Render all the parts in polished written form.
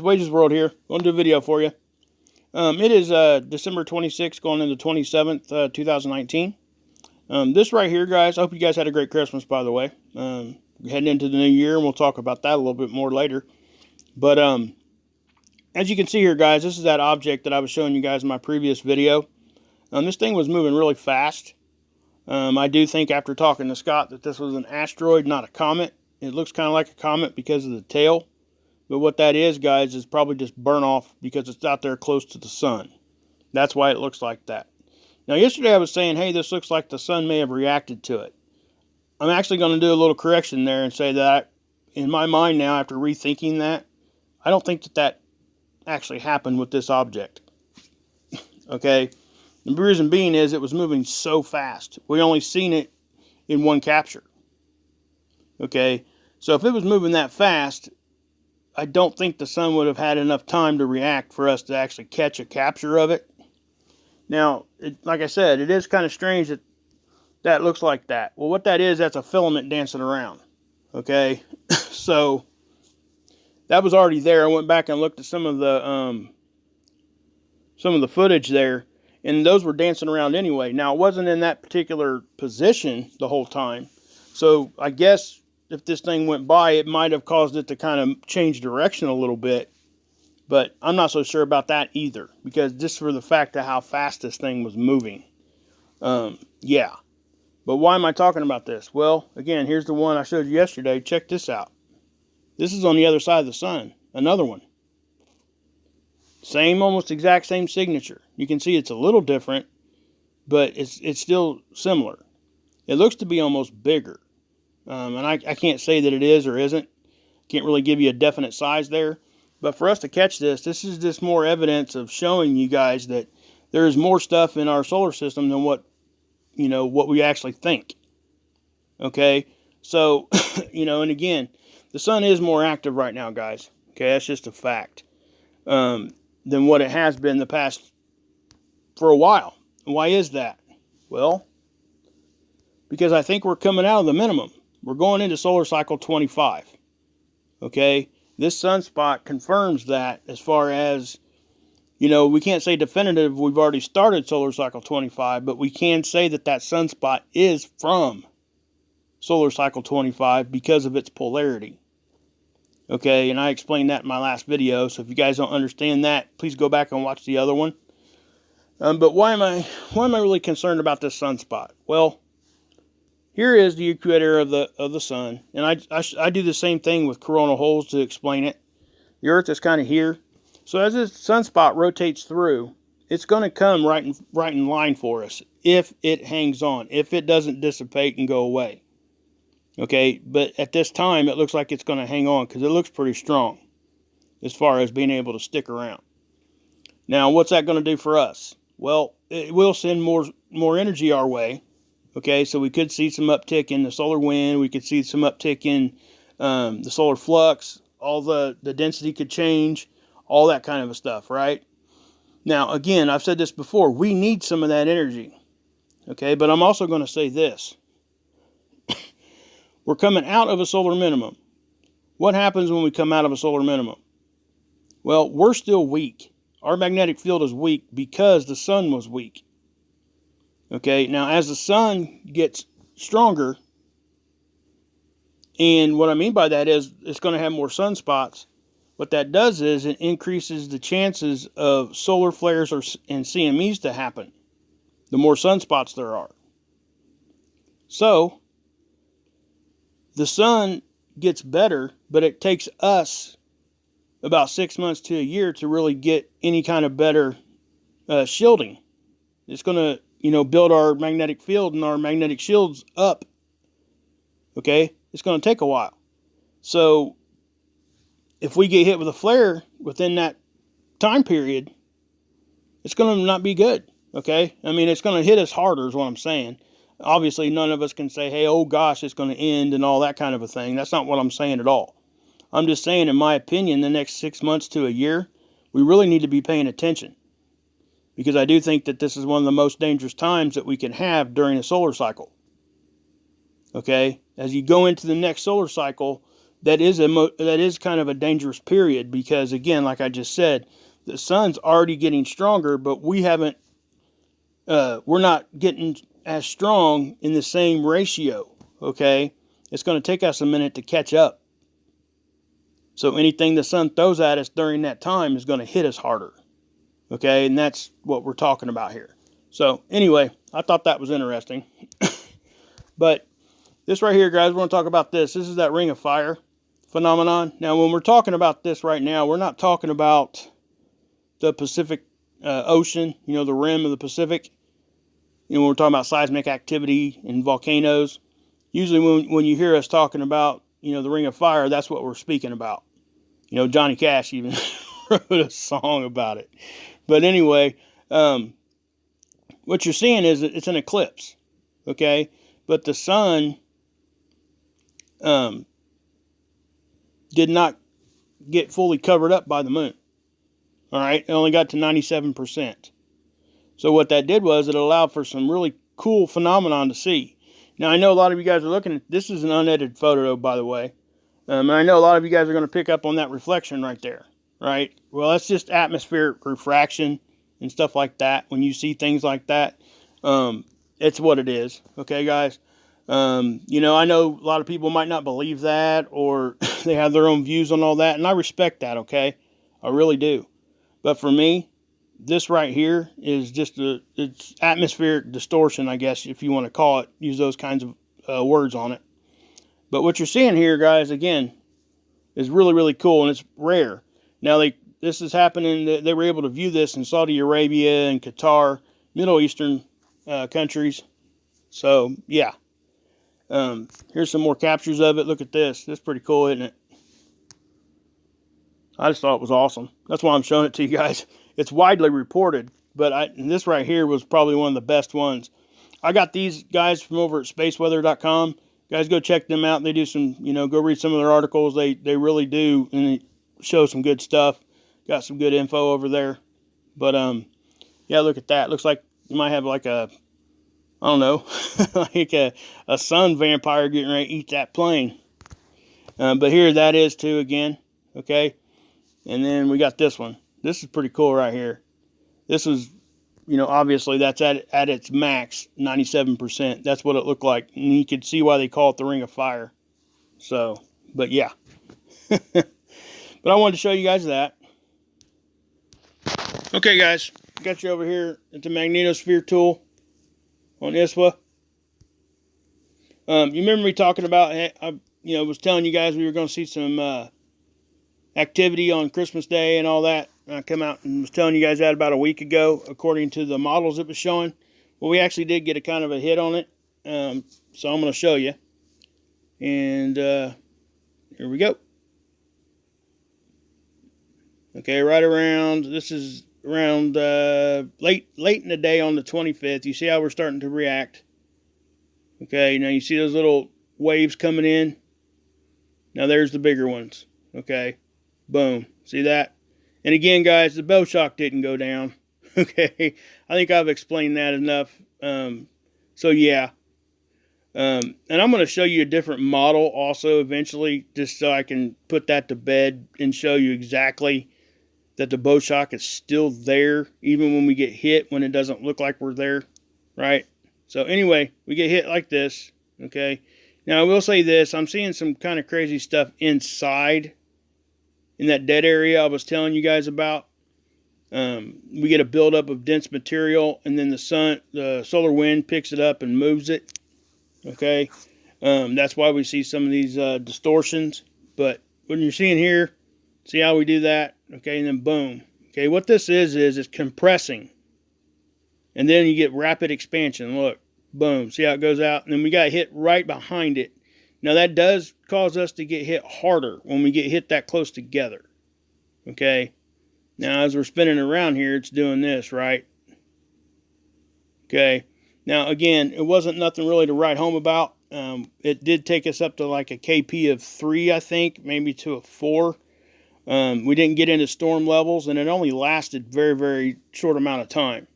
Wages World here. Going to do a video for you. It is December 26th, going into 27th, 2019. This right here, guys, I hope you guys had a great Christmas, by the way. Heading into the new year, and we'll talk about that a little bit more later. But as you can see here, guys, this is that object that I was showing you guys in my previous video. This thing was moving really fast. I do think, after talking to Scott, that this was an asteroid, not a comet. It looks kind of like a comet because of the tail. But what that is, guys, is probably just burn off because it's out there close to the sun. That's why it looks like that. Now, yesterday I was saying, hey, this looks like the sun may have reacted to it. I'm actually going to do a little correction there and say that, in my mind now, after rethinking that, I don't think that actually happened with this object. Okay? The reason being is it was moving so fast. We only seen it in one capture. Okay? So if it was moving that fast, I don't think the sun would have had enough time to react for us to actually catch a capture of it. Now, like I said, it is kind of strange that that looks like that. Well, what that is, that's a filament dancing around. Okay? So that was already there. I went back and looked at some of the footage there, and those were dancing around anyway. Now, it wasn't in that particular position the whole time. So I guess if this thing went by, it might have caused it to kind of change direction a little bit. But I'm not so sure about that either, because just for the fact of how fast this thing was moving. Yeah. But why am I talking about this? Well, again, here's the one I showed you yesterday. Check this out. This is on the other side of the sun. Another one. Same, almost exact same signature. You can see it's a little different, but it's still similar. It looks to be almost bigger. And I can't say that it is or isn't. Can't really give you a definite size there. But for us to catch this is just more evidence of showing you guys that there is more stuff in our solar system than what we actually think. Okay? So, and again, the sun is more active right now, guys. Okay, that's just a fact. Than what it has been the past for a while. Why is that? Well, because I think we're coming out of the minimum. We're going into solar cycle 25. Okay? This sunspot confirms that, as far as, we can't say definitive we've already started solar cycle 25, but we can say that sunspot is from solar cycle 25 because of its polarity. Okay? And I explained that in my last video, so if you guys don't understand that, please go back and watch the other one. But why am I really concerned about this sunspot? Well, here is the equator of the sun, and I do the same thing with coronal holes to explain it. The Earth is kind of here, so as this sunspot rotates through, it's going to come right in line for us if it hangs on, if it doesn't dissipate and go away. Okay, but at this time it looks like it's going to hang on because it looks pretty strong as far as being able to stick around. Now, what's that going to do for us? Well, it will send more energy our way. Okay, so we could see some uptick in the solar wind. We could see some uptick in the solar flux. All the density could change. All that kind of stuff, right? Now, again, I've said this before. We need some of that energy. Okay, but I'm also going to say this. We're coming out of a solar minimum. What happens when we come out of a solar minimum? Well, we're still weak. Our magnetic field is weak because the sun was weak. Okay, now as the sun gets stronger, and what I mean by that is it's going to have more sunspots. What that does is it increases the chances of solar flares and CMEs to happen, the more sunspots there are. So, the sun gets better, but it takes us about 6 months to a year to really get any kind of better shielding. It's going to build our magnetic field and our magnetic shields up. Okay? It's going to take a while. So, if we get hit with a flare within that time period, it's going to not be good. Okay? I mean, it's going to hit us harder is what I'm saying. Obviously, none of us can say, hey, oh gosh, it's going to end and all that kind of a thing. That's not what I'm saying at all. I'm just saying, in my opinion, the next 6 months to a year, we really need to be paying attention. Because I do think that this is one of the most dangerous times that we can have during a solar cycle. Okay? As you go into the next solar cycle, that is kind of a dangerous period, because again, like I just said, the sun's already getting stronger, but we're not getting as strong in the same ratio. Okay, it's going to take us a minute to catch up. So anything the sun throws at us during that time is going to hit us harder. Okay, and that's what we're talking about here. So anyway, I thought that was interesting. But this right here, guys, we're going to talk about this. This is that ring of fire phenomenon. Now, when we're talking about this right now, we're not talking about the Pacific Ocean, the rim of the Pacific. When we're talking about seismic activity and volcanoes, usually when you hear us talking about, the ring of fire, that's what we're speaking about. Johnny Cash even wrote a song about it. But anyway, what you're seeing is it's an eclipse, okay? But the sun did not get fully covered up by the moon. All right, it only got to 97%. So what that did was it allowed for some really cool phenomenon to see. Now, I know a lot of you guys are looking at this. Is an unedited photo, by the way. And I know a lot of you guys are going to pick up on that reflection right there, right? Well, that's just atmospheric refraction and stuff like that. When you see things like that, it's what it is. Okay, guys? I know a lot of people might not believe that, or they have their own views on all that, and I respect that, okay? I really do. But for me, this right here is just it's atmospheric distortion, I guess, if you want to call it, use those kinds of words on it. But what you're seeing here, guys, again, is really, really cool, and it's rare. Now, this is happening, they were able to view this in Saudi Arabia and Qatar, Middle Eastern countries. So, yeah. Here's some more captures of it. Look at this. This is pretty cool, isn't it? I just thought it was awesome. That's why I'm showing it to you guys. It's widely reported, but this right here was probably one of the best ones. I got these guys from over at spaceweather.com. Guys, go check them out. They do some, go read some of their articles. They really do, and they show some good stuff. Got some good info over there. But, yeah, look at that. Looks like you might have like a, I don't know, like a sun vampire getting ready to eat that plane. But here that is too again, okay? And then we got this one. This is pretty cool right here. This is, obviously that's at its max, 97%. That's what it looked like. And you could see why they call it the Ring of Fire. So, but yeah. But I wanted to show you guys that. Okay, guys. Got you over here at the magnetosphere tool on ISWA. You remember me talking about, I was telling you guys we were going to see some activity on Christmas Day and all that. I come out and was telling you guys that about a week ago, according to the models it was showing. Well, we actually did get a kind of a hit on it. So I'm going to show you. And here we go. Okay, right around, this is around late in the day on the 25th. You see how we're starting to react. Okay, now you see those little waves coming in. Now there's the bigger ones. Okay, boom. See that? And again, guys, the bow shock didn't go down. Okay, I think I've explained that enough. So yeah. And I'm going to show you a different model also eventually, just so I can put that to bed and show you exactly that the bow shock is still there, even when we get hit, when it doesn't look like we're there, right? So anyway, we get hit like this, okay? Now, I will say this. I'm seeing some kind of crazy stuff inside in that dead area I was telling you guys about. We get a buildup of dense material, and then the solar wind picks it up and moves it, okay? That's why we see some of these distortions. But when you're seeing here, see how we do that? Okay, and then boom. Okay, what this is it's compressing. And then you get rapid expansion. Look, boom. See how it goes out? And then we got hit right behind it. Now, that does cause us to get hit harder when we get hit that close together. Okay? Now, as we're spinning around here, it's doing this, right? Okay. Now, again, it wasn't nothing really to write home about. It did take us up to like a KP of 3, I think, maybe to a 4. We didn't get into storm levels, and it only lasted very, very short amount of time.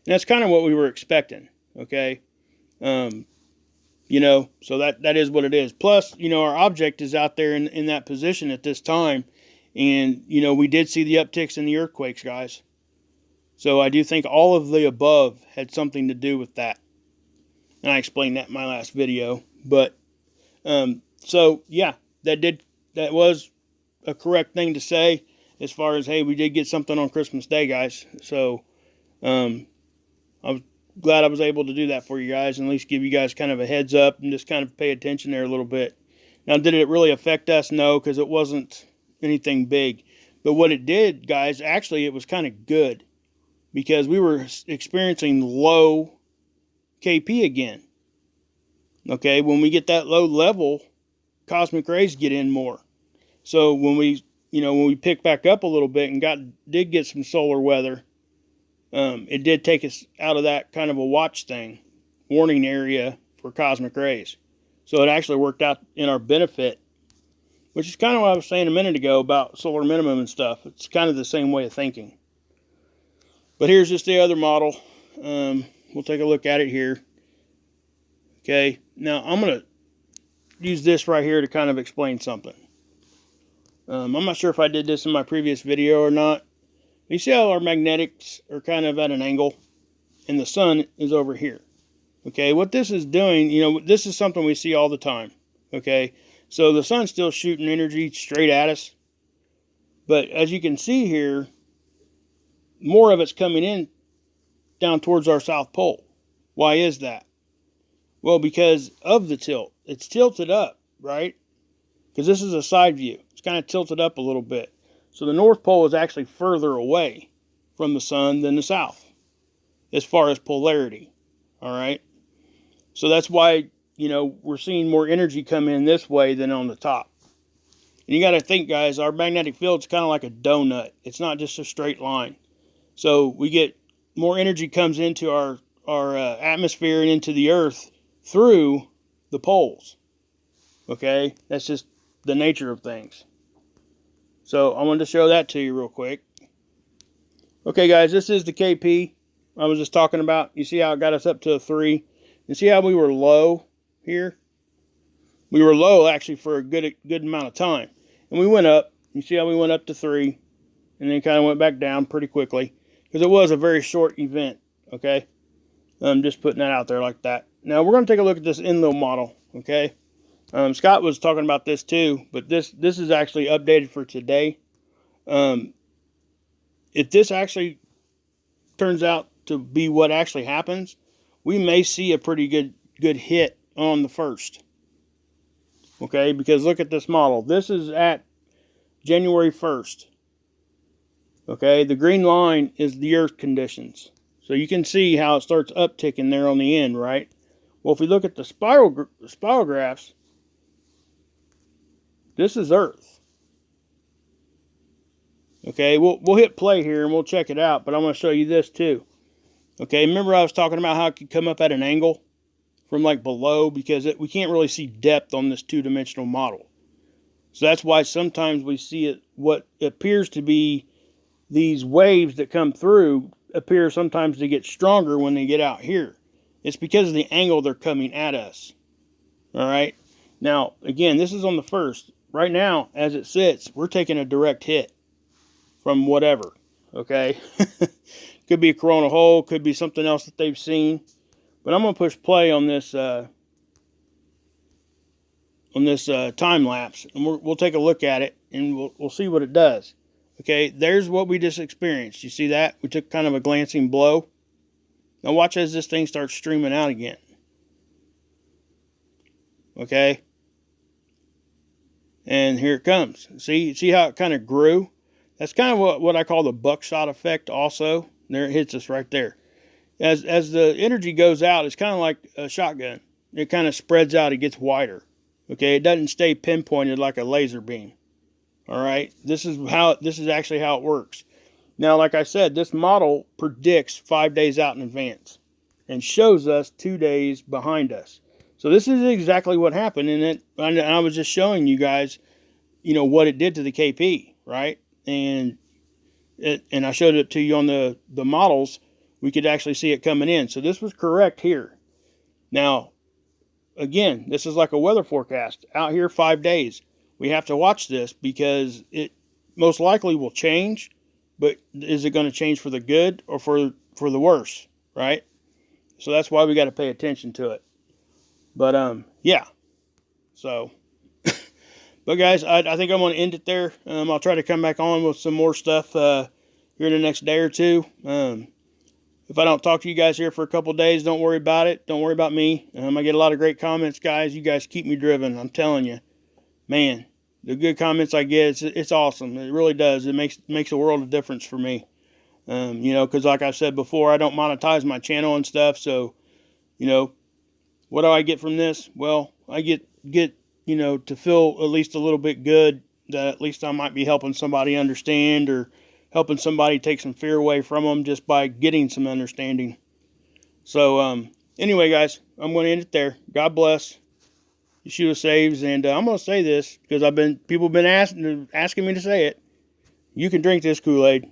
And that's kind of what we were expecting, okay? But So that is what it is. Plus, our object is out there in that position at this time. And, we did see the upticks in the earthquakes, guys. So I do think all of the above had something to do with that. And I explained that in my last video. But, so yeah, that was a correct thing to say as far as, hey, we did get something on Christmas Day, guys. So, I was glad I was able to do that for you guys and at least give you guys kind of a heads up and just kind of pay attention there a little bit. Now, did it really affect us? No, because it wasn't anything big. But what it did, guys, actually it was kind of good because we were experiencing low KP again. Okay, when we get that low level, cosmic rays get in more. So when we picked back up a little bit and did get some solar weather, it did take us out of that kind of a watch thing, warning area for cosmic rays. So it actually worked out in our benefit, which is kind of what I was saying a minute ago about solar minimum and stuff. It's kind of the same way of thinking. But here's just the other model. We'll take a look at it here. Okay, now I'm going to use this right here to kind of explain something. I'm not sure if I did this in my previous video or not. You see how our magnetics are kind of at an angle and the sun is over here. Okay, what this is doing, this is something we see all the time. Okay, so the sun's still shooting energy straight at us. But as you can see here, more of it's coming in down towards our South Pole. Why is that? Well, because of the tilt. It's tilted up, right? Because this is a side view. It's kind of tilted up a little bit. So the North Pole is actually further away from the sun than the South as far as polarity. All right. So that's why, we're seeing more energy come in this way than on the top. And you got to think, guys, our magnetic field is kind of like a donut. It's not just a straight line. So we get more energy comes into our atmosphere and into the earth through the poles. Okay. That's just the nature of things. So I wanted to show that to you real quick. Okay, guys, this is the KP I was just talking about. You see how it got us up to a 3? You see how we were low here? We were low actually for a good amount of time. And we went up. You see how we went up to 3 and then kind of went back down pretty quickly because it was a very short event. Okay, I'm just putting that out there like that. Now we're going to take a look at this Enlil model. Okay. Scott was talking about this too, but this is actually updated for today. If this actually turns out to be what actually happens, we may see a pretty good hit on the 1st. Okay, because look at this model. This is at January 1st. Okay, the green line is the Earth conditions. So you can see how it starts upticking there on the end, right? Well, if we look at the spiral graphs, this is Earth. Okay, we'll hit play here and we'll check it out, but I'm going to show you this too. Okay, remember I was talking about how it could come up at an angle from like below because we can't really see depth on this two-dimensional model. So that's why sometimes we see it, what appears to be these waves that come through appear sometimes to get stronger when they get out here. It's because of the angle they're coming at us. All right. Now, again, this is on the 1st. Right now, as it sits, we're taking a direct hit from whatever. Okay. Could be a corona hole. Could be something else that they've seen. But I'm going to push play on this time lapse, and we'll take a look at it, and we'll see what it does. Okay, there's what we just experienced. You see that? We took kind of a glancing blow. Now watch as this thing starts streaming out again. Okay, and here it comes. See how it kind of grew? That's kind of what I call the buckshot effect. Also, there it hits us right there. As the energy goes out, it's kind of like a shotgun. It kind of spreads out. It gets wider. Okay, it doesn't stay pinpointed like a laser beam. All right, this is actually how it works. Now, like I said, this model predicts 5 days out in advance and shows us 2 days behind us. So this is exactly what happened, and I was just showing you guys, what it did to the KP, right? And I showed it to you on the models. We could actually see it coming in. So this was correct here. Now, again, this is like a weather forecast. Out here 5 days. We have to watch this because it most likely will change, but is it going to change for the good or for the worse, right? So that's why we got to pay attention to it. But yeah. So, but guys, I think I'm going to end it there. I'll try to come back on with some more stuff here in the next day or two. If I don't talk to you guys here for a couple days, don't worry about it. Don't worry about me. I get a lot of great comments, guys. You guys keep me driven. I'm telling you, man. The good comments I get, it's awesome. It really does. It makes a world of difference for me. Because like I said before, I don't monetize my channel and stuff. So, what do I get from this? Well, I get to feel at least a little bit good that at least I might be helping somebody understand or helping somebody take some fear away from them just by getting some understanding. So, anyway, guys, I'm going to end it there. God bless. Yeshua saves, and I'm going to say this because people have been asking me to say it. You can drink this Kool-Aid.